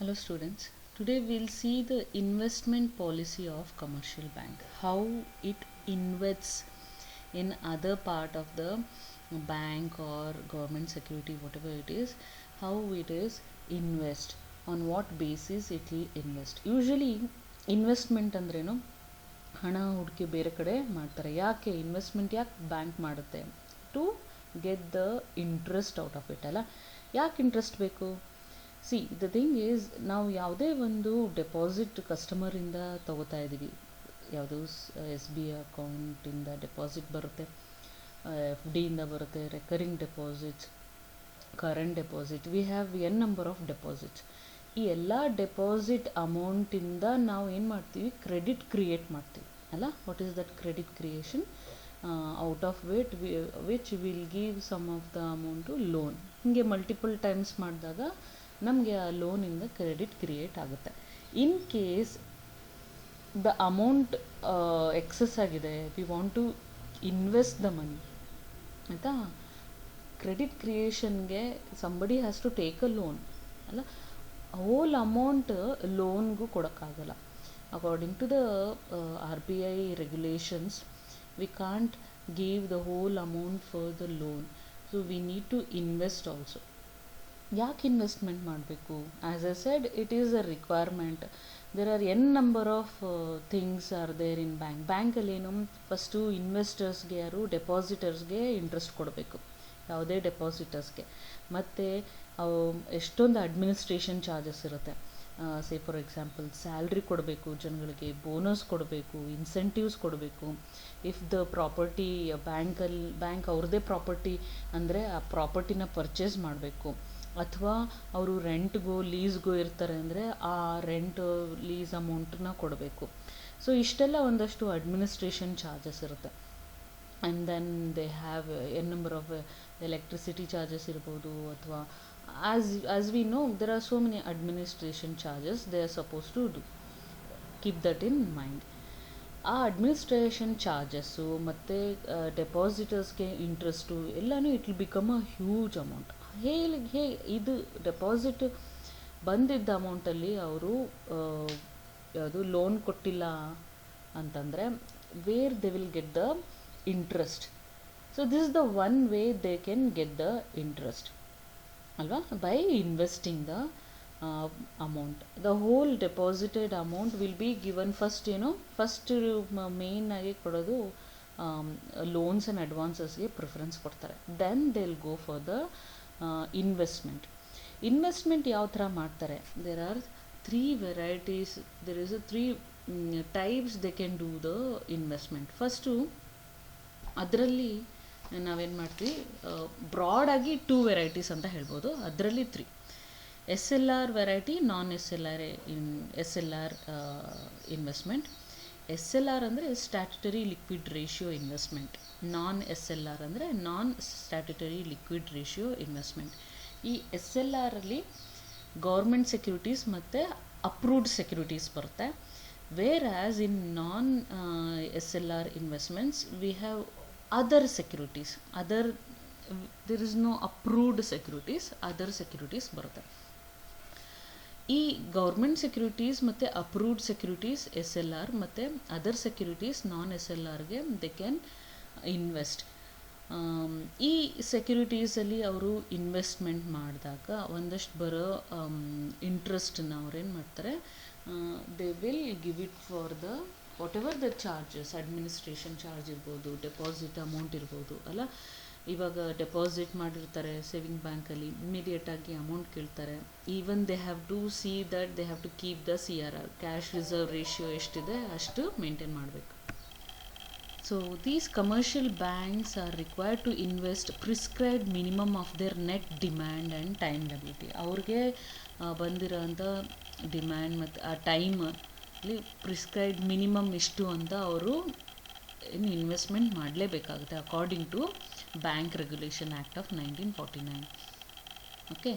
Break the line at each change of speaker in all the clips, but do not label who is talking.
Hello students, today we'll see the investment policy of commercial bank, how it invests in other part of the bank or government security, whatever it is, how it is invest, on what basis it will invest. Usually investment ಅಂದ್ರೇನು, ಹಣ ಹೂಡಿಕೆ ಬೇರೆ ಕಡೆ ಮಾಡ್ತಾರೆ. ಯಾಕೆ investment ಯಾಕೆ bank ಮಾಡುತ್ತೆ? To get the interest out of it ಅಲ್ಲ. ಯಾಕೆ ಇಂಟ್ರೆಸ್ಟ್ ಬೇಕು? ಸಿ ದ ಥಿಂಗ್ ಈಸ್, ನಾವು ಯಾವುದೇ ಒಂದು ಡೆಪಾಸಿಟ್ ಕಸ್ಟಮರಿಂದ ತಗೋತಾ ಇದ್ದೀವಿ, ಯಾವುದು ಎಸ್ ಬಿ ಐ ಅಕೌಂಟಿಂದ ಡೆಪಾಸಿಟ್ ಬರುತ್ತೆ, ಎಫ್ ಡಿಯಿಂದ ಬರುತ್ತೆ, recurring deposits, current deposit, we have an number of deposits. ಈ ಎಲ್ಲ ಡೆಪಾಸಿಟ್ ಅಮೌಂಟಿಂದ ನಾವು ಏನು ಮಾಡ್ತೀವಿ? ಕ್ರೆಡಿಟ್ ಕ್ರಿಯೇಟ್ ಮಾಡ್ತೀವಿ ಅಲ್ಲ. What is that credit creation? Out of which will give some of the amount loan. ಹೀಗೆ ಮಲ್ಟಿಪಲ್ ಟೈಮ್ಸ್ ಮಾಡಿದಾಗ ನಮಗೆ ಆ ಲೋನಿಂದ ಕ್ರೆಡಿಟ್ ಕ್ರಿಯೇಟ್ ಆಗುತ್ತೆ. In case the amount excess ಆಗಿದೆ, we want to invest the money, ಆಯಿತಾ? ಕ್ರೆಡಿಟ್ ಕ್ರಿಯೇಷನ್ಗೆ somebody has to take a loan ಅಲ್ಲ. ಹೋಲ್ ಅಮೌಂಟ್ ಲೋನ್ಗೂ ಕೊಡೋಕ್ಕಾಗಲ್ಲ. According to the R B I regulations, we can't give the whole amount for the loan. So we need to invest also. ಯಾಕೆ investment ಮಾಡಬೇಕು? As I said, it is a requirement. There are an number of things are there in bank. ಬ್ಯಾಂಕಲ್ಲಿ ಏನು, first ಇನ್ವೆಸ್ಟರ್ಸ್ಗೆ, ಯಾರು ಡೆಪಾಸಿಟರ್ಸ್ಗೆ interest ಕೊಡಬೇಕು, ಯಾವುದೇ ಡೆಪಾಸಿಟರ್ಸ್ಗೆ. ಮತ್ತು ಎಷ್ಟೊಂದು administration charges ಇರುತ್ತೆ. ಸೇ ಫಾರ್ ಎಕ್ಸಾಂಪಲ್, ಸ್ಯಾಲ್ರಿ ಕೊಡಬೇಕು ಜನಗಳಿಗೆ, ಬೋನಸ್ ಕೊಡಬೇಕು, ಇನ್ಸೆಂಟಿವ್ಸ್ ಕೊಡಬೇಕು. ಇಫ್ ದ ಪ್ರಾಪರ್ಟಿ ಬ್ಯಾಂಕ್ ಅವ್ರದ್ದೇ ಪ್ರಾಪರ್ಟಿ ಅಂದರೆ ಆ ಪ್ರಾಪರ್ಟಿನ ಪರ್ಚೇಸ್ ಮಾಡಬೇಕು, ಅಥವಾ ಅವರು ರೆಂಟ್ಗೋ ಲೀಸ್ಗೋ ಇರ್ತಾರೆ ಅಂದರೆ ಆ ರೆಂಟ್ ಲೀಸ್ ಅಮೌಂಟನ್ನ ಕೊಡಬೇಕು. ಸೊ ಇಷ್ಟೆಲ್ಲ ಒಂದಷ್ಟು ಅಡ್ಮಿನಿಸ್ಟ್ರೇಷನ್ ಚಾರ್ಜಸ್ ಇರುತ್ತೆ. And then they have an number of electricity charges ಇರ್ಬೋದು, ಅಥವಾ as we know there are so many administration charges they are suppose to do. Keep that in mind. ಆ administration charges ಮತ್ತು ಡೆಪಾಸಿಟರ್ಸ್ಗೆ interest ಎಲ್ಲನೂ it will become a huge amount. ಇದು deposit ಬಂದಿದ್ದ ಅಮೌಂಟಲ್ಲಿ ಅವರು ಯಾವುದು ಲೋನ್ ಕೊಟ್ಟಿಲ್ಲ ಅಂತಂದರೆ, where they will get the interest. So this is the one way they can get the interest ಅಲ್ವಾ, by investing the amount. The whole deposited amount will be given first. First main ಆಗಿ ಕೊಡೋದು loans and ಅಡ್ವಾನ್ಸಸ್ಗೆ preference ಕೊಡ್ತಾರೆ. Then they will go for the investment ಯಾವ ಥರ ಮಾಡ್ತಾರೆ? There are three varieties, there is a three types they can do the investment. First ಅದರಲ್ಲಿ ನಾವೇನು ಮಾಡ್ತೀವಿ, ಬ್ರಾಡಾಗಿ 2 ವೆರೈಟೀಸ್ ಅಂತ ಹೇಳ್ಬೋದು. ಅದರಲ್ಲಿ 3: S L R variety, non S L R investment. S L R ಅಂದರೆ statutory liquid ratio investment. Non S L R ಅಂದರೆ non statutory liquid ratio investment. ಈ S L ಆರಲ್ಲಿ ಗೌರ್ಮೆಂಟ್ ಸೆಕ್ಯೂರಿಟೀಸ್ ಮತ್ತು ಅಪ್ರೂವ್ಡ್ ಸೆಕ್ಯೂರಿಟೀಸ್ ಬರುತ್ತೆ. Whereas in non S L R investments we have other securities, there is no approved securities, other securities ಬರುತ್ತೆ. ಈ government securities ಮತ್ತು approved securities S L R, ಮತ್ತು other securities non S L ಆರ್ಗೆ they can invest. ಈ ಸೆಕ್ಯೂರಿಟೀಸಲ್ಲಿ ಅವರು investment ಮಾಡಿದಾಗ ಒಂದಷ್ಟು ಬರೋ ಇಂಟ್ರೆಸ್ಟನ್ನ ಅವ್ರೇನು ಮಾಡ್ತಾರೆ, they will give it for the what ever the charges, administration charge ಇರ್ಬೋದು, ಡೆಪಾಸಿಟ್ ಅಮೌಂಟ್ ಇರ್ಬೋದು ಅಲ್ಲ. ಇವಾಗ ಡೆಪಾಸಿಟ್ ಮಾಡಿರ್ತಾರೆ ಸೇವಿಂಗ್ ಬ್ಯಾಂಕಲ್ಲಿ, ಇಮಿಡಿಯೇಟಾಗಿ ಅಮೌಂಟ್ ಕೇಳ್ತಾರೆ. Even they have to see that they have to keep the CRR, cash reserve ratio ಎಷ್ಟಿದೆ ಅಷ್ಟು ಮೇಂಟೈನ್ ಮಾಡಬೇಕು. So these commercial banks are required to invest prescribed minimum of their net demand and time liability. ಅವ್ರಿಗೆ ಬಂದಿರೋಂಥ demand ಮತ್ತು ಆ ಟೈಮಲ್ಲಿ prescribed minimum ಇಷ್ಟು ಅಂತ ಅವರು ಇನ್ವೆಸ್ಟ್ಮೆಂಟ್ ಮಾಡಲೇಬೇಕಾಗುತ್ತೆ, according to bank regulation act of 1949. Okay,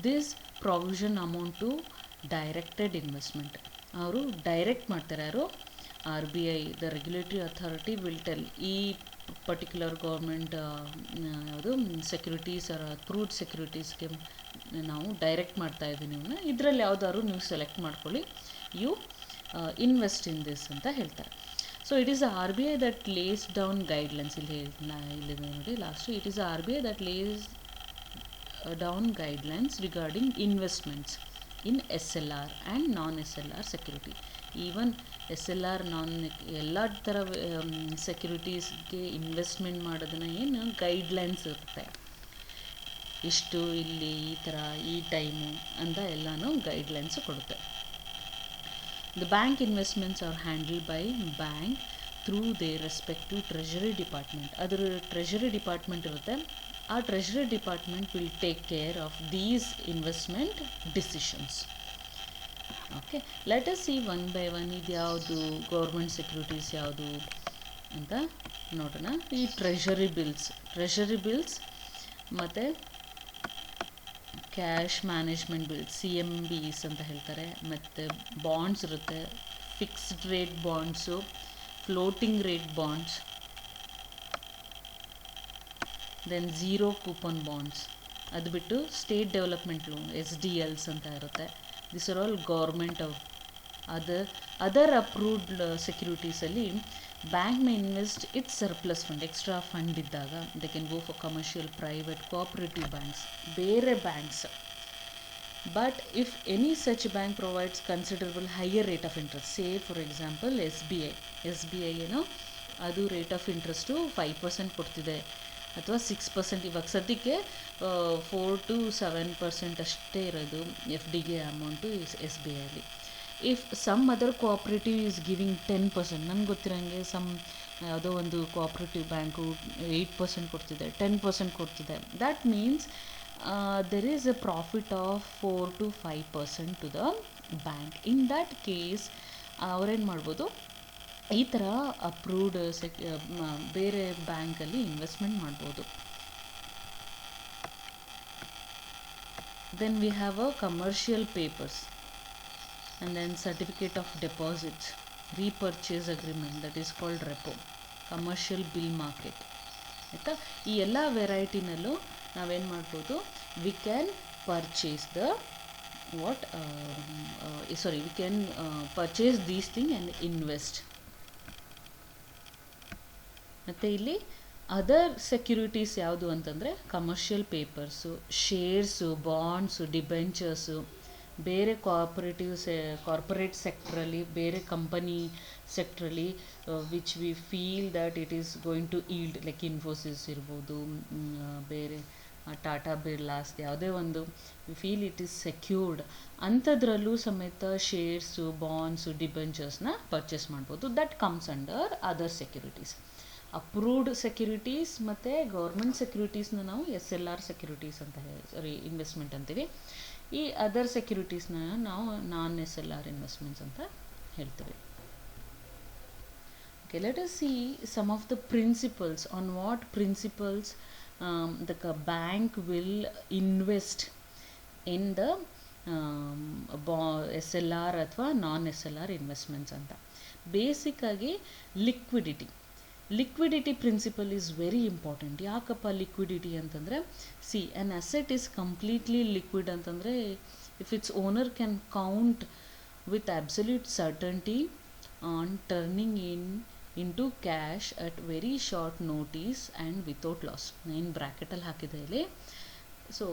this provision amount to directed investment. ಅವರು ಡೈರೆಕ್ಟ್ ಮಾಡ್ತಾರೆ, ಯಾರು? R B I, the regulatory authority will tell ಈ ಪರ್ಟಿಕ್ಯುಲರ್ ಗೌರ್ಮೆಂಟ್ ಯಾವುದು ಸೆಕ್ಯೂರಿಟೀಸ್ ಆರ್ ಅಪ್ರೂವ್ಡ್ ಸೆಕ್ಯೂರಿಟೀಸ್ಗೆ ನಾವು ಡೈರೆಕ್ಟ್ ಮಾಡ್ತಾ ಇದ್ದೀವಿ ನೀವು ಇದರಲ್ಲಿ ಯಾವ್ದಾದ್ರು ನೀವು ಸೆಲೆಕ್ಟ್ ಮಾಡ್ಕೊಳ್ಳಿ, ಯು ಇನ್ವೆಸ್ಟ್ ಇನ್ ದಿಸ್ ಅಂತ ಹೇಳ್ತಾರೆ. So it is the R B I that lays down guidelines, ಇಲ್ಲಿದೆ ನೋಡಿ last, it is the R B I that lays down guidelines regarding investments in S L R and non S L R security. Even S L R ಎಲ್ಲ ಥರ ಸೆಕ್ಯೂರಿಟೀಸ್ಗೆ investment ಮಾಡೋದನ್ನ ಏನು guidelines ಇರುತ್ತೆ, ಇಷ್ಟು ಇಲ್ಲಿ ಈ ಥರ ಈ ಟೈಮು ಅಂತ ಎಲ್ಲನೂ ಗೈಡ್ಲೈನ್ಸು ಕೊಡುತ್ತೆ. The bank investments are handled by bank through their respective treasury department. ಅದರ ಟ್ರೆಷರಿ ಡಿಪಾರ್ಟ್ಮೆಂಟ್ ಇರುತ್ತೆ, ಆ treasury department will take care of these investment decisions. Okay, let us see one by one ಇದು ಯಾವುದು government securities ಯಾವುದು ಅಂತ ನೋಡೋಣ. ಈ treasury bills ಮತ್ತು cash management bills, C M Bs ಅಂತ ಹೇಳ್ತಾರೆ. ಮತ್ತು ಬಾಂಡ್ಸ್ ಇರುತ್ತೆ, fixed rate bonds, floating rate bonds, then zero coupon bonds. ಅದು ಬಿಟ್ಟು state development loan, S D Ls ಅಂತ ಇರುತ್ತೆ. This are all government other approved ಸೆಕ್ಯೂರಿಟೀಸಲ್ಲಿ bank may invest its surplus fund, extra fund ಇದ್ದಾಗ they can go for commercial, private, cooperative banks, ಬೇರೆ banks. But if any such bank provides considerable higher rate of interest, say for example S B I ಏನೋ ಅದು rate of interest 5% ಕೊಡ್ತಿದೆ ಅಥವಾ 6%, ಇವಾಗ ಸದ್ಯಕ್ಕೆ 4 to 7% ಅಷ್ಟೇ ಇರೋದು ಎಫ್ ಡಿಗೆ ಅಮೌಂಟು ಎಸ್ ಬಿ ಐಲಿ. If some other cooperative is giving 10%, ನನಗೆ ಗೊತ್ತಿರೋಂಗೆ ಯಾವುದೋ ಒಂದು ಕೋಆಪ್ರೇಟಿವ್ ಬ್ಯಾಂಕು 8% ಕೊಡ್ತಿದೆ, 10% ಕೊಡ್ತಿದೆ, that means there is a profit of 4 to 5% to the bank. In that case ಅವರೇನು ಮಾಡ್ಬೋದು, ಈ ಥರ ಅಪ್ರೂವ್ಡ್ ಬೇರೆ ಬ್ಯಾಂಕಲ್ಲಿ ಇನ್ವೆಸ್ಟ್ಮೆಂಟ್ ಮಾಡ್ಬೋದು. Then we have a commercial papers and then certificate of deposits, repurchase agreement, that is called repo, commercial bill market. ಆಯಿತಾ, ಈ ಎಲ್ಲ ವೆರೈಟಿನಲ್ಲೂ ನಾವೇನು ಮಾಡ್ಬೋದು, we can purchase the we can purchase these thing and invest. ಮತ್ತು ಇಲ್ಲಿ other securities ಯಾವುದು ಅಂತಂದರೆ commercial papers, shares, bonds, debentures, ಬೇರೆ ಕಾರ್ಪೊರೇಟ್ ಸೆಕ್ಟ್ರಲ್ಲಿ, ಬೇರೆ ಕಂಪನಿ ಸೆಕ್ಟ್ರಲ್ಲಿ which we feel that it is going to yield, like Infosys ಇರ್ಬೋದು, ಬೇರೆ ಟಾಟಾ ಬಿರ್ಲಾಸ್, ಯಾವುದೇ ಒಂದು we feel it is secured, ಅಂಥದ್ರಲ್ಲೂ ಸಮೇತ ಶೇರ್ಸು, ಬಾಂಡ್ಸು, ಡಿಬೆಂಚರ್ಸ್ನ ಪರ್ಚೇಸ್ ಮಾಡ್ಬೋದು. That comes under other securities. Approved securities ಮತ್ತು ಗೌರ್ಮೆಂಟ್ ಸೆಕ್ಯೂರಿಟೀಸ್ನ ನಾವು ಎಸ್ ಎಲ್ ಆರ್ ಸೆಕ್ಯೂರಿಟೀಸ್ ಅಂತ ಇನ್ವೆಸ್ಟ್ಮೆಂಟ್ ಅಂತೀವಿ. ಈ ಅದರ್ ಸೆಕ್ಯೂರಿಟೀಸ್ನ ನಾವು non S L R investments ಅಂತ ಹೇಳ್ತೀವಿ. Okay, let us see some of the principles, on what principles the bank will invest in the S L R ಅಥವಾ non S L R investments ಅಂತ. ಬೇಸಿಕ್ಕಾಗಿ liquidity principle is very important. ಯಾಕಪ್ಪ liquidity ಅಂತಂದರೆ, see an asset is completely liquid ಅಂತಂದರೆ if its owner can count with absolute ಸರ್ಟನ್ಟಿ on turning into cash at very short notice and without loss. ನಾನು ಬ್ರ್ಯಾಕೆಟಲ್ಲಿ ಹಾಕಿದೆ ಇಲ್ಲಿ. So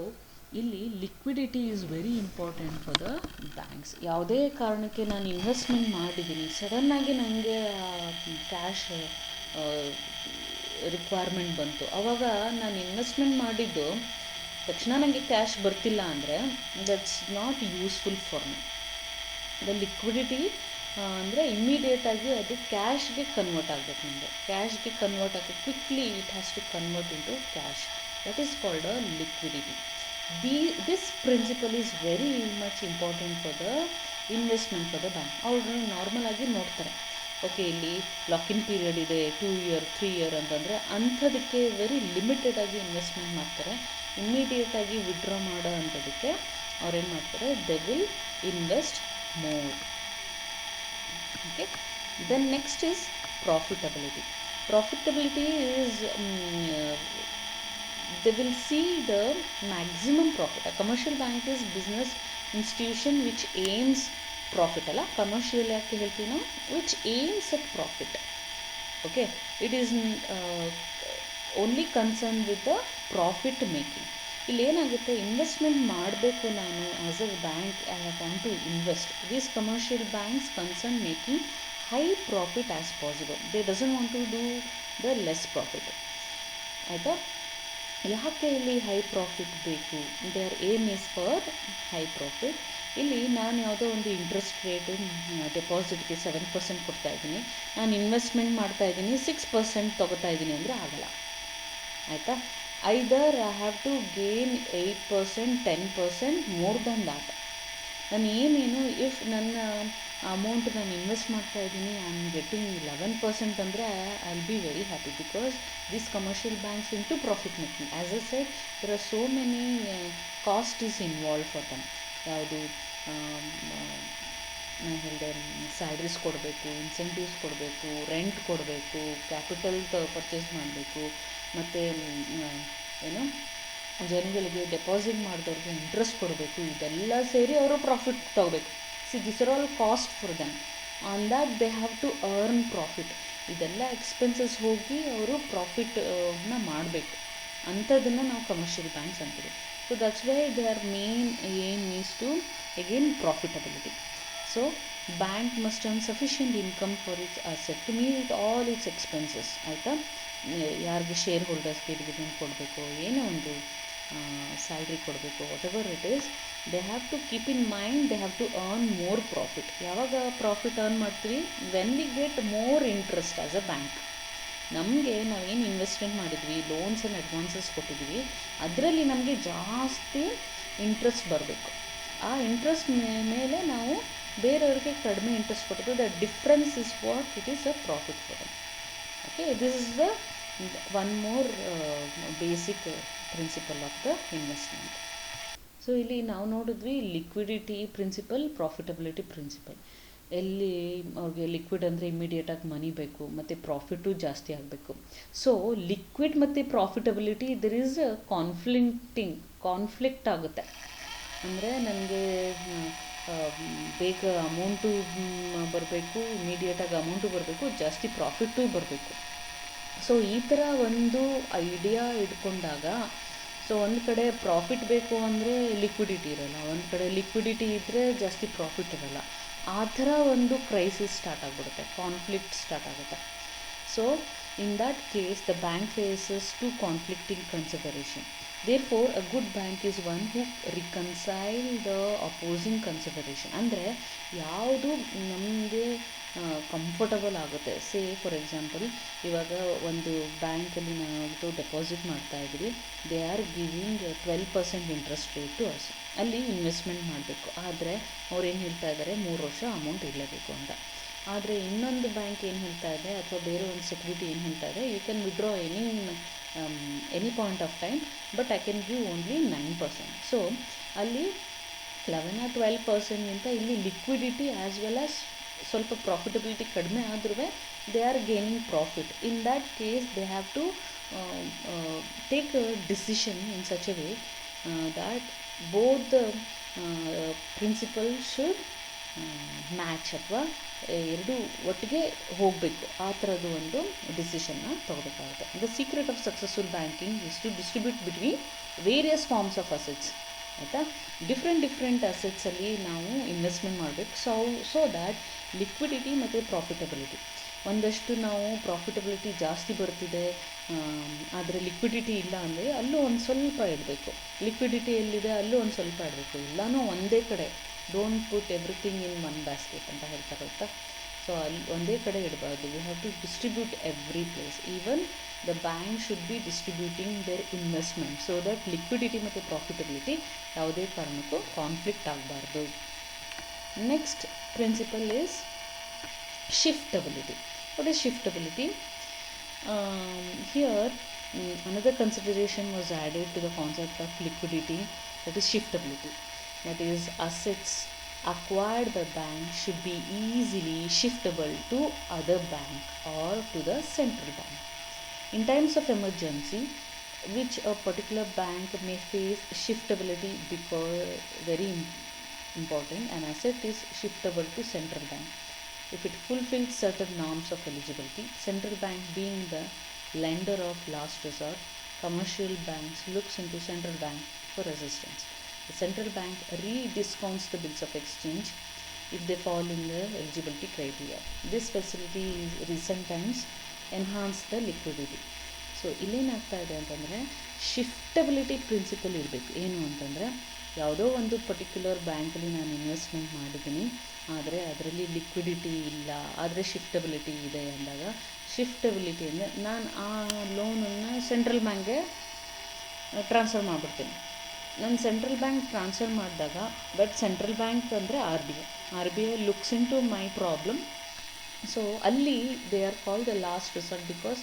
ಇಲ್ಲಿ liquidity is very important for the banks. ಯಾವುದೇ ಕಾರಣಕ್ಕೆ ನಾನು investment ಮಾಡಿದ್ದೀನಿ, ಸಡನ್ನಾಗಿ ನನಗೆ ಕ್ಯಾಶ್ ರಿಕ್ವೈರ್ಮೆಂಟ್ ಬಂತು, ಆವಾಗ ನಾನು ಇನ್ವೆಸ್ಟ್ಮೆಂಟ್ ಮಾಡಿದ್ದು ತಕ್ಷಣ ನನಗೆ ಕ್ಯಾಶ್ ಬರ್ತಿಲ್ಲ ಅಂದರೆ that's not useful for me. The liquidity ಅಂದರೆ ಇಮ್ಮಿಡಿಯೇಟಾಗಿ ಅದು ಕ್ಯಾಶ್ಗೆ ಕನ್ವರ್ಟ್ ಆಗಬೇಕು. ನನಗೆ ಕ್ಯಾಶ್ಗೆ ಕನ್ವರ್ಟ್ ಆಗಿ quickly it has to convert into cash. That is called a liquidity. This principle is very much important for the investment for the bank. ಅವರು normal ಆಗಿ ನೋಡ್ತಾರೆ, ಓಕೆ ಇಲ್ಲಿ ಲಾಕಿನ್ ಪೀರಿಯಡ್ ಇದೆ 2 year 3 year ಅಂತಂದರೆ ಅಂಥದಕ್ಕೆ very ಲಿಮಿಟೆಡಾಗಿ investment ಮಾಡ್ತಾರೆ. ಇಮ್ಮಿಡಿಯೇಟಾಗಿ withdraw ಮಾಡೋ ಅಂಥದಕ್ಕೆ ಅವ್ರೇನು ಮಾಡ್ತಾರೆ, they will invest more. Okay, then next is profitability. Profitability is they will see the maximum profit. A commercial bank is business institution which aims profit ಅಲ್ಲ, commercial ಯಾಕೆ ಹೇಳ್ತೀವಿ ನಾವು, which aims at profit. Okay, it is only concern with the profit making. ಇಲ್ಲಿ ಏನಾಗುತ್ತೆ, investment ಮಾಡಬೇಕು ನಾನು as a bank, I want to invest. These commercial banks concern making high profit as possible. They doesn't want to do the less profit. ಆಯಿತಾ? ಯಾಕೆ ಇಲ್ಲಿ high profit ಬೇಕು? Their aim is for high profit. ಇಲ್ಲಿ ನಾನು ಯಾವುದೋ ಒಂದು interest rate ಡೆಪಾಸಿಟ್ಗೆ 7% ಕೊಡ್ತಾಯಿದ್ದೀನಿ, ನಾನು investment ಮಾಡ್ತಾಯಿದ್ದೀನಿ 6% ತೊಗೋತಾಯಿದ್ದೀನಿ ಅಂದರೆ ಆಗಲ್ಲ. ಆಯಿತಾ? Either I have to gain 8%, 10% more than that. ನನ್ನ ಏನೇನು, ಇಫ್ ನನ್ನ ಅಮೌಂಟ್ ನಾನು ಇನ್ವೆಸ್ಟ್ ಮಾಡ್ತಾಯಿದ್ದೀನಿ, ಐ ಆಮ್ ಗೆಟಿಂಗ್ 11% ಅಂದರೆ I will be very happy, because this commercial banks into profit making. As I said, there are so many cost is involve for them. ಯಾವುದು ನಾನು ಹೇಳಿದೆ, salaries ಕೊಡಬೇಕು, incentives ಕೊಡಬೇಕು, rent ಕೊಡಬೇಕು, capital purchase ಮಾಡಬೇಕು, ಮತ್ತು ಏನು ಜನಗಳಿಗೆ ಡೆಪಾಸಿಟ್ ಮಾಡಿದವ್ರಿಗೆ ಇಂಟ್ರೆಸ್ಟ್ ಕೊಡಬೇಕು. ಇದೆಲ್ಲ ಸೇರಿ ಅವರು ಪ್ರಾಫಿಟ್ ತೊಗೋಬೇಕು. See, this are all cost for them. On that they have to earn profit. ಇದೆಲ್ಲ ಎಕ್ಸ್ಪೆನ್ಸಸ್ ಹೋಗಿ ಅವರು ಪ್ರಾಫಿಟ್ನ ಮಾಡಬೇಕು. ಅಂಥದ್ದನ್ನು ನಾವು ಕಮರ್ಷಿಯಲ್ ಬ್ಯಾಂಕ್ಸ್ ಅಂತೀವಿ. So that's why their main aim is to again profitability. So bank must earn sufficient income for its asset to meet all its expenses. ಆಯಿತಾ? ಯಾರಿಗೆ ಶೇರ್ ಹೋಲ್ಡರ್ಸ್ಗೆ ಡಿವಿಡೆಂಡ್ ಕೊಡಬೇಕು, ಏನೋ ಒಂದು ಸ್ಯಾಲ್ರಿ ಕೊಡಬೇಕು, whatever it is, they have to keep in mind they have to earn more profit. ಯಾವಾಗ profit earn ಮಾಡ್ತೀವಿ? When we get more interest as a bank. ನಮಗೆ ನಾವೇನು ಇನ್ವೆಸ್ಟ್ಮೆಂಟ್ ಮಾಡಿದ್ವಿ, ಲೋನ್ಸ್ ಆ್ಯಂಡ್ ಅಡ್ವಾನ್ಸಸ್ ಕೊಟ್ಟಿದ್ವಿ, ಅದರಲ್ಲಿ ನಮಗೆ ಜಾಸ್ತಿ ಇಂಟ್ರೆಸ್ಟ್ ಬರಬೇಕು. ಆ ಇಂಟ್ರೆಸ್ಟ್ ಮೇಲೆ ನಾವು ಬೇರೆಯವ್ರಿಗೆ ಕಡಿಮೆ ಇಂಟ್ರೆಸ್ಟ್ ಕೊಟ್ಟಿದ್ದು, the difference is what it is a profit for them. Okay, this is the one more basic principle of the investment. So ಇಲ್ಲಿ ನಾವು ನೋಡಿದ್ವಿ ಲಿಕ್ವಿಡಿಟಿ ಪ್ರಿನ್ಸಿಪಲ್, ಪ್ರಾಫಿಟಬಿಲಿಟಿ ಪ್ರಿನ್ಸಿಪಲ್. ಎಲ್ಲಿ ಅವ್ರಿಗೆ ಲಿಕ್ವಿಡ್ ಅಂದರೆ ಇಮಿಡಿಯೇಟಾಗಿ ಮನಿ ಬೇಕು, ಮತ್ತು ಪ್ರಾಫಿಟು ಜಾಸ್ತಿ ಆಗಬೇಕು. ಸೊ ಲಿಕ್ವಿಡ್ ಮತ್ತು ಪ್ರಾಫಿಟಬಿಲಿಟಿ ದರ್ ಈಸ್ ಕಾನ್ಫ್ಲಿಕ್ಟ್ ಆಗುತ್ತೆ. ಅಂದರೆ ನನಗೆ ಬೇಗ ಅಮೌಂಟು ಬರಬೇಕು, ಇಮಿಡಿಯೇಟಾಗಿ ಅಮೌಂಟು ಬರಬೇಕು, ಜಾಸ್ತಿ ಪ್ರಾಫಿಟು ಬರಬೇಕು. ಸೊ ಈ ಥರ ಒಂದು ಐಡಿಯಾ ಇಟ್ಕೊಂಡಾಗ, ಸೊ ಒಂದು ಕಡೆ ಪ್ರಾಫಿಟ್ ಬೇಕು ಅಂದರೆ ಲಿಕ್ವಿಡಿಟಿ ಇರೋಲ್ಲ, ಒಂದು ಕಡೆ ಲಿಕ್ವಿಡಿಟಿ ಇದ್ದರೆ ಜಾಸ್ತಿ ಪ್ರಾಫಿಟ್ ಇರೋಲ್ಲ. ಆ ಥರ ಒಂದು ಕ್ರೈಸಿಸ್ ಸ್ಟಾರ್ಟ್ ಆಗಿಬಿಡುತ್ತೆ, ಕಾನ್ಫ್ಲಿಕ್ಟ್ ಸ್ಟಾರ್ಟ್ ಆಗುತ್ತೆ. So in that case the bank faces to conflicting consideration. Therefore, a good bank is one who reconcile the opposing consideration. ಅಂದರೆ ಯಾವುದು ನಮಗೆ ಕಂಫರ್ಟಬಲ್ ಆಗುತ್ತೆ. ಸೇ ಫಾರ್ ಎಕ್ಸಾಂಪಲ್, ಇವಾಗ ಒಂದು ಬ್ಯಾಂಕಲ್ಲಿ ನಾವು ಡೆಪಾಸಿಟ್ ಮಾಡ್ತಾಯಿದ್ವಿ, they are giving 12% interest rate to us. ಅಲ್ಲಿ ಇನ್ವೆಸ್ಟ್ಮೆಂಟ್ ಮಾಡಬೇಕು. ಆದರೆ ಅವ್ರು ಏನು ಹೇಳ್ತಾ ಇದ್ದಾರೆ, 3 ವರ್ಷ ಅಮೌಂಟ್ ಇಡಲೇಬೇಕು ಅಂತ. ಆದರೆ ಇನ್ನೊಂದು ಬ್ಯಾಂಕ್ ಏನು ಹೇಳ್ತಾ ಇದೆ, ಅಥವಾ ಬೇರೆ ಒಂದು ಸೆಕ್ಯೂರಿಟಿ ಏನು ಹೇಳ್ತಾ ಇದೆ, you can withdraw any point of time, but I can give only 9%. So ಅಲ್ಲಿ 11 or 12%ಗಿಂತ ಇಲ್ಲಿ ಲಿಕ್ವಿಡಿಟಿ ಆ್ಯಸ್ ವೆಲ್ ಆಸ್ ಸ್ವಲ್ಪ ಪ್ರಾಫಿಟಬಿಲಿಟಿ ಕಡಿಮೆ ಆದ್ರೂ they are gaining profit. In that case they have to take a decision in such a way that both the principle should match, ಅಥವಾ ಎರಡು ಒಟ್ಟಿಗೆ ಹೋಗಬೇಕು. ಆ ಥರದ್ದು ಒಂದು ಡಿಸಿಷನ್ನ ತೊಗೋಬೇಕಾಗುತ್ತೆ. The secret of successful banking is to distribute between various forms of assets. ಆಯಿತಾ? ಡಿಫ್ರೆಂಟ್ ಅಸೆಟ್ಸಲ್ಲಿ ನಾವು ಇನ್ವೆಸ್ಟ್ಮೆಂಟ್ ಮಾಡಬೇಕು. ಸೊ ದ್ಯಾಟ್ ಲಿಕ್ವಿಡಿಟಿ ಮತ್ತು ಪ್ರಾಫಿಟಬಿಲಿಟಿ, ಒಂದಷ್ಟು ನಾವು ಪ್ರಾಫಿಟಬಿಲಿಟಿ ಜಾಸ್ತಿ ಬರ್ತಿದೆ, ಆದರೆ ಲಿಕ್ವಿಡಿಟಿ ಇಲ್ಲ ಅಂದರೆ ಅಲ್ಲೂ ಒಂದು ಸ್ವಲ್ಪ ಇಡಬೇಕು. ಲಿಕ್ವಿಡಿಟಿ ಎಲ್ಲಿದೆ ಅಲ್ಲೂ ಒಂದು ಸ್ವಲ್ಪ ಇಡಬೇಕು. ಎಲ್ಲನೂ ಒಂದೇ ಕಡೆ, don't put everything in one basket ಅಂತ ಹೇಳ್ತಾರೆ ಗೊತ್ತಾ. ಸೊ ಅಲ್ಲಿ ಒಂದೇ ಕಡೆ ಇಡಬಾರ್ದು. We have to distribute every place. Even the bank should be distributing their investment, so that liquidity ಮತ್ತು ಪ್ರಾಫಿಟಬಿಲಿಟಿ ಯಾವುದೇ ಕಾರಣಕ್ಕೂ ಕಾನ್ಫ್ಲಿಕ್ಟ್ ಆಗಬಾರ್ದು. Next principle is shiftability. What is shiftability? Here another consideration was added to the concept of liquidity, that is shiftability. That is, assets acquired by bank should be easily shiftable to other bank or to the central bank. In times of emergency, which a particular bank may face shiftability because very important. An asset is shiftable to central bank if it fulfills certain norms of eligibility. Central bank being the lender of last resort, commercial banks looks into central bank for assistance. The central bank rediscounts the bills of exchange if they fall in the eligibility criteria. This facility is recent times enhance the liquidity. So ಇಲ್ಲೇನಾಗ್ತಾ ಇದೆ ಅಂತಂದರೆ ಶಿಫ್ಟಬಿಲಿಟಿ principal ಇರಬೇಕು. ಏನು ಅಂತಂದರೆ ಯಾವುದೋ ಒಂದು particular ಬ್ಯಾಂಕಲ್ಲಿ ನಾನು ಇನ್ವೆಸ್ಟ್ಮೆಂಟ್ ಮಾಡಿದ್ದೀನಿ, ಆದರೆ ಅದರಲ್ಲಿ ಲಿಕ್ವಿಡಿಟಿ ಇಲ್ಲ, ಆದರೆ ಶಿಫ್ಟಬಿಲಿಟಿ ಇದೆ ಅಂದಾಗ, ಶಿಫ್ಟಬಿಲಿಟಿ ಅಂದರೆ ನಾನು ಆ ಲೋನನ್ನು ಸೆಂಟ್ರಲ್ ಬ್ಯಾಂಕ್ಗೆ ಟ್ರಾನ್ಸ್ಫರ್ ಮಾಡಿಬಿಡ್ತೀನಿ. ನಾನು ಸೆಂಟ್ರಲ್ ಬ್ಯಾಂಕ್ ಟ್ರಾನ್ಸ್ಫರ್ ಮಾಡಿದಾಗ, ಬಟ್ ಸೆಂಟ್ರಲ್ ಬ್ಯಾಂಕ್ ಅಂದರೆ R B I looks in to my problem. So ಅಲ್ಲಿ they are called the last resort because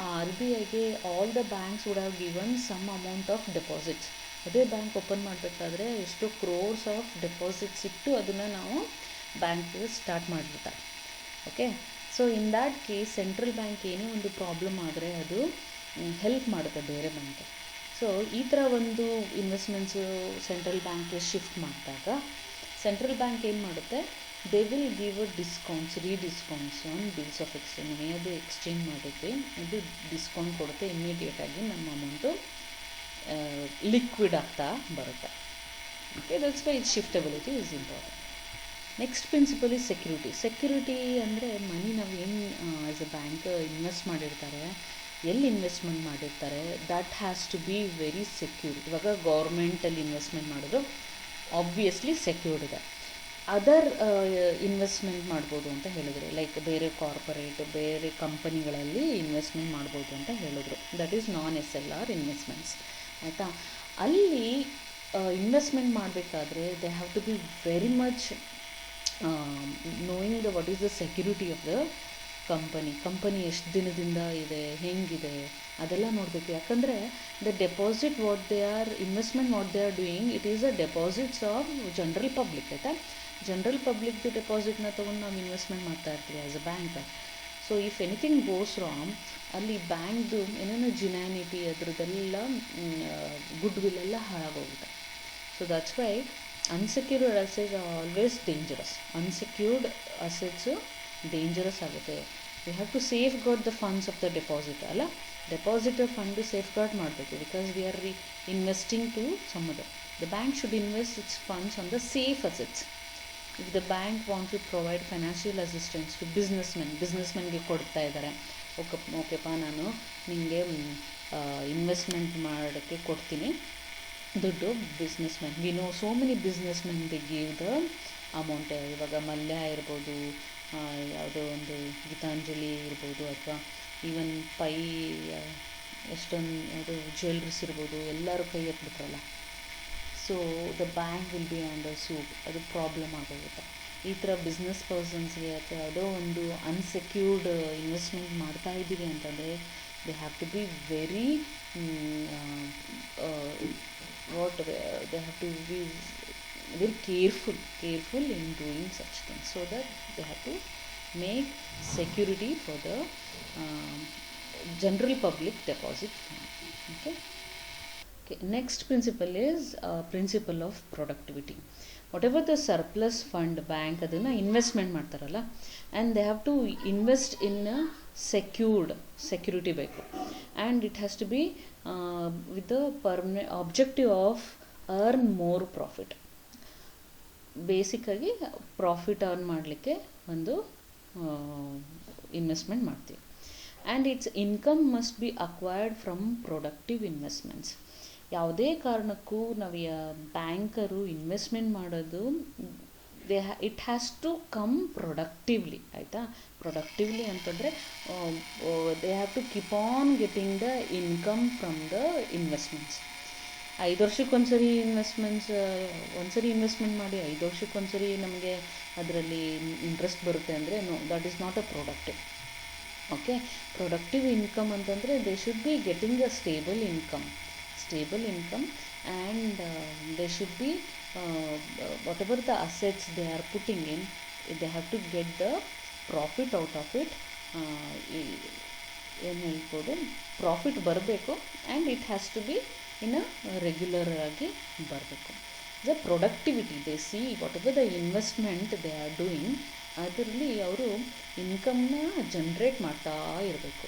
R B ಐಗೆ all the banks would have given some amount of deposits. ಅದೇ bank open ಮಾಡಬೇಕಾದ್ರೆ ಎಷ್ಟೋ crores of deposits ಇಟ್ಟು ಅದನ್ನು ನಾವು ಬ್ಯಾಂಕ್ಗೆ start ಮಾಡಿಬಿಡ್ತಾರೆ. Okay, so in that case central bank ಏನೇ ಒಂದು ಪ್ರಾಬ್ಲಮ್ ಆದರೆ ಅದು ಹೆಲ್ಪ್ ಮಾಡುತ್ತೆ ಬೇರೆ ಬ್ಯಾಂಕ್ಗೆ. ಸೊ ಈ ಥರ ಒಂದು ಇನ್ವೆಸ್ಟ್ಮೆಂಟ್ಸು ಸೆಂಟ್ರಲ್ ಬ್ಯಾಂಕ್ಗೆ ಶಿಫ್ಟ್ ಮಾಡಿದಾಗ ಸೆಂಟ್ರಲ್ ಬ್ಯಾಂಕ್ ಏನು ಮಾಡುತ್ತೆ, they will give a rediscounts on bills of exchange. ಅದು ಎಕ್ಸ್ಚೇಂಜ್ ಮಾಡಿದ್ರೆ ಅದು ಡಿಸ್ಕೌಂಟ್ ಕೊಡುತ್ತೆ, ಇಮ್ಮಿಡಿಯೇಟಾಗಿ ನಮ್ಮ ಅಮೌಂಟು ಲಿಕ್ವಿಡ್ ಆಗ್ತಾ ಬರುತ್ತೆ. Okay, that's why shiftability is important. Next principle is security ಅಂದರೆ ಮನಿ ನಾವು ಏನು ಆ್ಯಸ್ ಅ ಬ್ಯಾಂಕ್ ಇನ್ವೆಸ್ಟ್ ಮಾಡಿರ್ತಾರೆ, ಎಲ್ಲಿ ಇನ್ವೆಸ್ಟ್ಮೆಂಟ್ ಮಾಡಿರ್ತಾರೆ, that has to be very secure. ಇವಾಗ ಗೌರ್ಮೆಂಟಲ್ಲಿ ಇನ್ವೆಸ್ಟ್ಮೆಂಟ್ ಮಾಡೋದು ಆಬ್ವಿಯಸ್ಲಿ ಸೆಕ್ಯೂರ್ಡ್ ಇದೆ. ಅದರ್ ಇನ್ವೆಸ್ಟ್ಮೆಂಟ್ ಮಾಡ್ಬೋದು ಅಂತ ಹೇಳಿದ್ರು, ಲೈಕ್ ಬೇರೆ ಕಾರ್ಪೊರೇಟ್ ಬೇರೆ ಕಂಪನಿಗಳಲ್ಲಿ ಇನ್ವೆಸ್ಟ್ಮೆಂಟ್ ಮಾಡ್ಬೋದು ಅಂತ ಹೇಳಿದ್ರು. That is non SLR investments. ಆಯಿತಾ, ಅಲ್ಲಿ ಇನ್ವೆಸ್ಟ್ಮೆಂಟ್ ಮಾಡಬೇಕಾದ್ರೆ they have to be very much knowing what is the security of the company ಎಷ್ಟು ದಿನದಿಂದ ಇದೆ, ಹೆಂಗಿದೆ ಅದೆಲ್ಲ ನೋಡಬೇಕು. ಯಾಕಂದರೆ the deposit what they are investment what they are doing, it is a deposits of general public. ಆಯಿತಾ, general ಪಬ್ಲಿಕ್ದು ಡೆಪಾಸಿಟ್ನ ತೊಗೊಂಡು ನಾವು ಇನ್ವೆಸ್ಟ್ಮೆಂಟ್ ಮಾಡ್ತಾ ಇರ್ತೀವಿ as a bank. So if anything goes wrong, ಅಲ್ಲಿ ಬ್ಯಾಂಕ್ದು ಏನೇನೋ ಜಿನಾನಿಟಿ ಅದರದ್ದೆಲ್ಲ ಗುಡ್ ವಿಲ್ ಎಲ್ಲ ಹಾಳಾಗೋಗುತ್ತೆ. So that's why unsecured assets are always dangerous. Unsecured assets dangerous ಆಗುತ್ತೆ. We have to safeguard the funds of the deposit. ಅಲ್ಲ, depositor fund safeguard ಮಾಡಬೇಕು because we are investing to some other. The bank should invest its funds on the safe assets. If the bank want to provide financial assistance to ಬಿಸ್ನೆಸ್ಮೆನ್ಗೆ ಕೊಡ್ತಾ ಇದ್ದಾರೆ, ಓಕೆಪ್ಪ ನಾನು ನಿಮಗೆ investment ಮಾಡೋಕ್ಕೆ ಕೊಡ್ತೀನಿ ದುಡ್ಡು. Businessmen, we know so many businessmen they give the amount. ಇವಾಗ ಮಲ್ಯ ಇರ್ಬೋದು, ಯಾವುದೋ ಒಂದು ಗೀತಾಂಜಲಿ ಇರ್ಬೋದು, ಅಥವಾ ಈವನ್ ಎಷ್ಟೊಂದು ಯಾವುದೋ ಜ್ಯುವೆಲ್ರೀಸ್ ಇರ್ಬೋದು, ಎಲ್ಲರೂ ಕೈ ಎತ್ಬಿಟ್ರಲ್ಲ. So the bank will be under suit. ಅದು ಪ್ರಾಬ್ಲಮ್ ಆಗೋಗುತ್ತೆ. ಈ ಥರ ಬಿಸ್ನೆಸ್ ಪರ್ಸನ್ಸ್ಗೆ ಅಥವಾ ಯಾವುದೋ ಒಂದು ಅನ್ಸೆಕ್ಯೂರ್ಡ್ ಇನ್ವೆಸ್ಟ್ಮೆಂಟ್ ಮಾಡ್ತಾ ಇದ್ದೀವಿ ಅಂತಂದರೆ they have to be very they have to be very careful in doing such things, so that they have to make security for the general public deposit fund. Okay, next principle is principle of productivity. Whatever the surplus fund bank adana investment ಮಾಡ್ತಾರಲ್ಲ, and they have to invest in a security ಬೇಕು, and it has to be with the permanent objective of earn more profit. ಬೇಸಿಕ್ಕಾಗಿ profit earn ಮಾಡಲಿಕ್ಕೆ ಒಂದು investment ಮಾಡ್ತೀವಿ. And its income must be acquired from productive investments. ಯಾವುದೇ ಕಾರಣಕ್ಕೂ ನಾವು ಬ್ಯಾಂಕರು investment ಮಾಡೋದು it has to come productively. ಆಯಿತಾ, ಪ್ರೊಡಕ್ಟಿವ್ಲಿ ಅಂತಂದರೆ they have to keep on getting the income from the investments. 5 ವರ್ಷಕ್ಕೊಂದ್ಸರಿ ಒಂದ್ಸರಿ ಇನ್ವೆಸ್ಟ್ಮೆಂಟ್ ಮಾಡಿ 5 ವರ್ಷಕ್ಕೊಂದ್ಸರಿ ನಮಗೆ ಅದರಲ್ಲಿ ಇಂಟ್ರೆಸ್ಟ್ ಬರುತ್ತೆ ಅಂದರೆ no, that is not a productive. Okay, productive income ಅಂತಂದರೆ they should be getting a stable income and they should be whatever the assets they are putting in, they have to get the profit out of it ಏನು ಹೇಳ್ಬೋದು, profit ಬರಬೇಕು and it has to be in a regular ಆಗಿ ಬರಬೇಕು. The productivity they see whatever the investment they are doing, ಅದರಲ್ಲಿ ಅವರು ಇನ್ಕಮ್ನ generate ಮಾಡ್ತಾ ಇರಬೇಕು,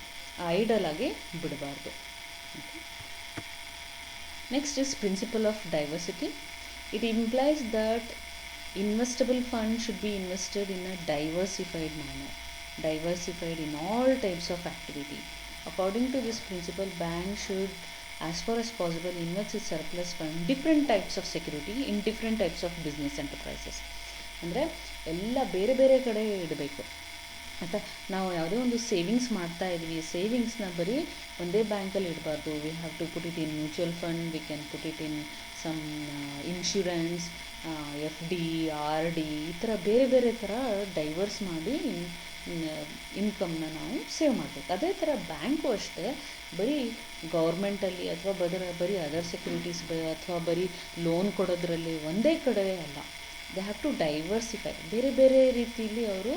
ಐಡಲ್ ಆಗಿ ಬಿಡಬಾರ್ದು. Next is principle of diversity. It implies that investable fund should be invested in a diversified manner, diversified in all types of activity. According to this principle, bank should as far as possible invest its surplus fund different types of security in different types of business enterprises. ಅಂದರೆ ಎಲ್ಲ ಬೇರೆ ಬೇರೆ ಕಡೆ ಇಡಬೇಕು ಆಯಿತಾ. ನಾವು ಯಾವುದೇ ಒಂದು ಸೇವಿಂಗ್ಸ್ ಮಾಡ್ತಾ ಇದ್ವಿ, ಸೇವಿಂಗ್ಸ್ನ ಬರೀ ಒಂದೇ ಬ್ಯಾಂಕಲ್ಲಿ ಇಡಬಾರ್ದು. We have to put it in mutual fund, we can put it in some insurance, F D, R D, ಈ ಥರ ಬೇರೆ ಬೇರೆ ಥರ ಡೈವರ್ಸ್ ಮಾಡಿ ಇನ್ಕಮ್ನ ನಾವು ಸೇವ್ ಮಾಡಬೇಕು. ಅದೇ ಥರ ಬ್ಯಾಂಕು ಅಷ್ಟೇ, ಬರೀ ಗೌರ್ಮೆಂಟಲ್ಲಿ ಅಥವಾ ಬರೀ ಅದರ್ ಸೆಕ್ಯೂರಿಟೀಸ್ ಅಥವಾ ಬರೀ ಲೋನ್ ಕೊಡೋದ್ರಲ್ಲಿ ಒಂದೇ ಕಡೆ ಅಲ್ಲ. ದೇ ಹ್ಯಾವ್ ಟು ಡೈವರ್ಸಿಫೈ, ಬೇರೆ ಬೇರೆ ರೀತಿಯಲ್ಲಿ ಅವರು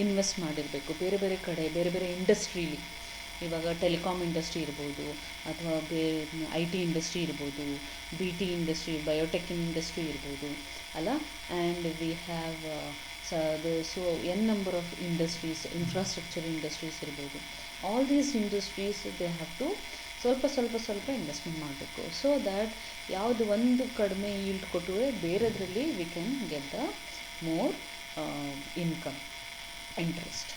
ಇನ್ವೆಸ್ಟ್ ಮಾಡಿರಬೇಕು, ಬೇರೆ ಬೇರೆ ಕಡೆ, ಬೇರೆ ಬೇರೆ ಇಂಡಸ್ಟ್ರೀಲಿ. ಇವಾಗ ಟೆಲಿಕಾಮ್ ಇಂಡಸ್ಟ್ರಿ ಇರ್ಬೋದು, ಅಥವಾ ಐ ಟಿ ಇಂಡಸ್ಟ್ರಿ ಇರ್ಬೋದು, B T industry, biotech industry ಇರ್ಬೋದು ಅಲ್ಲ. And we have so n number of industries, infrastructure industries ಇರ್ಬೋದು. All these industries they have to ಸ್ವಲ್ಪ ಇನ್ವೆಸ್ಟ್ಮೆಂಟ್ ಮಾಡಬೇಕು, ಸೊ ದ್ಯಾಟ್ ಯಾವುದು ಒಂದು ಕಡಿಮೆ ಈಲ್ಡ್ ಕೊಟ್ಟರೆ ಬೇರೆದ್ರಲ್ಲಿ we can get the more income, interest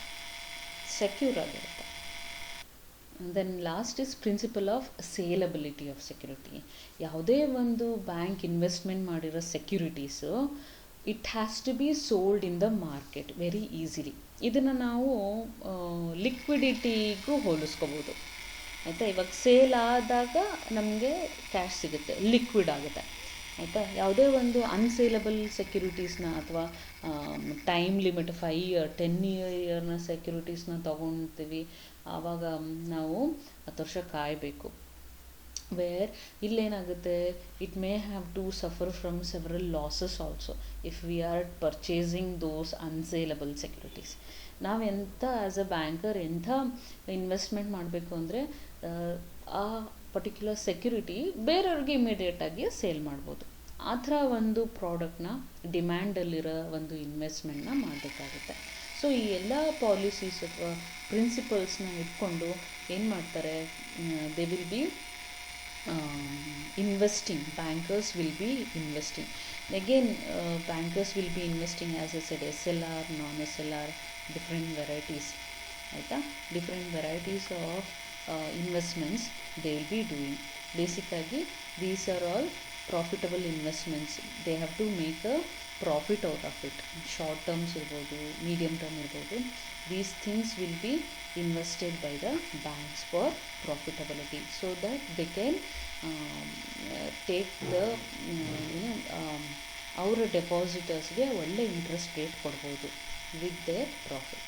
secure ಆಗಿರುತ್ತೆ. Then last is principle of saleability of security. ಯಾವುದೇ ಒಂದು ಬ್ಯಾಂಕ್ ಇನ್ವೆಸ್ಟ್ಮೆಂಟ್ ಮಾಡಿರೋ securities it has to B sold in the market very easily. ಇದನ್ನು ನಾವು ಲಿಕ್ವಿಡಿಟಿಗೂ ಹೋಲಿಸ್ಕೋಬೋದು ಆಯಿತಾ. ಇವಾಗ ಸೇಲ್ ಆದಾಗ ನಮಗೆ ಕ್ಯಾಶ್ ಸಿಗುತ್ತೆ, ಲಿಕ್ವಿಡ್ ಆಗುತ್ತೆ ಆಯಿತಾ. ಯಾವುದೇ ಒಂದು ಅನ್ಸೇಲಬಲ್ ಸೆಕ್ಯೂರಿಟೀಸ್ನ ಅಥವಾ ಟೈಮ್ ಲಿಮಿಟ್ 5 ಇಯರ್ 10 ಇಯರ್ನ ಸೆಕ್ಯೂರಿಟೀಸ್ನ ತೊಗೊಳ್ತೀವಿ, ಆವಾಗ ನಾವು 10 ವರ್ಷ ಕಾಯಬೇಕು. ವೇರ್ ಇಲ್ಲೇನಾಗುತ್ತೆ, it may have to suffer from several losses also if we are purchasing those unsaleable securities. ನಾವು ಆ್ಯಸ್ ಅ ಬ್ಯಾಂಕರ್ ಎಂಥ ಇನ್ವೆಸ್ಟ್ಮೆಂಟ್ ಮಾಡಬೇಕು ಅಂದರೆ ಆ ಪರ್ಟಿಕ್ಯುಲರ್ ಸೆಕ್ಯೂರಿಟಿ ಬೇರೆಯವ್ರಿಗೆ ಇಮಿಡಿಯೇಟಾಗಿ ಸೇಲ್ ಮಾಡ್ಬೋದು. ಆ ಥರ ಒಂದು ಪ್ರಾಡಕ್ಟ್ನ, ಡಿಮ್ಯಾಂಡಲ್ಲಿರೋ ಒಂದು ಇನ್ವೆಸ್ಟ್ಮೆಂಟ್ನ ಮಾಡಬೇಕಾಗುತ್ತೆ. ಸೊ ಈ ಎಲ್ಲ ಪಾಲಿಸೀಸ್ ಅಥವಾ ಪ್ರಿನ್ಸಿಪಲ್ಸ್ನ ಇಟ್ಕೊಂಡು ಏನು ಮಾಡ್ತಾರೆ, they will be investing, bankers will be investing. Again, bankers will be investing, as I said, SLR, non-SLR, different varieties. Aita? Different varieties of investments they will be doing. Basically, these are all profitable investments. They have to make a profit out of it. Short terms irbodu, medium term irbodu. These things will be invested by the banks for profitability, so that they can take the ಅವರ ಡೆಪಾಸಿಟರ್ಸ್ಗೆ ಒಳ್ಳೆ interest rate ಕೊಡ್ಬೋದು with their profit.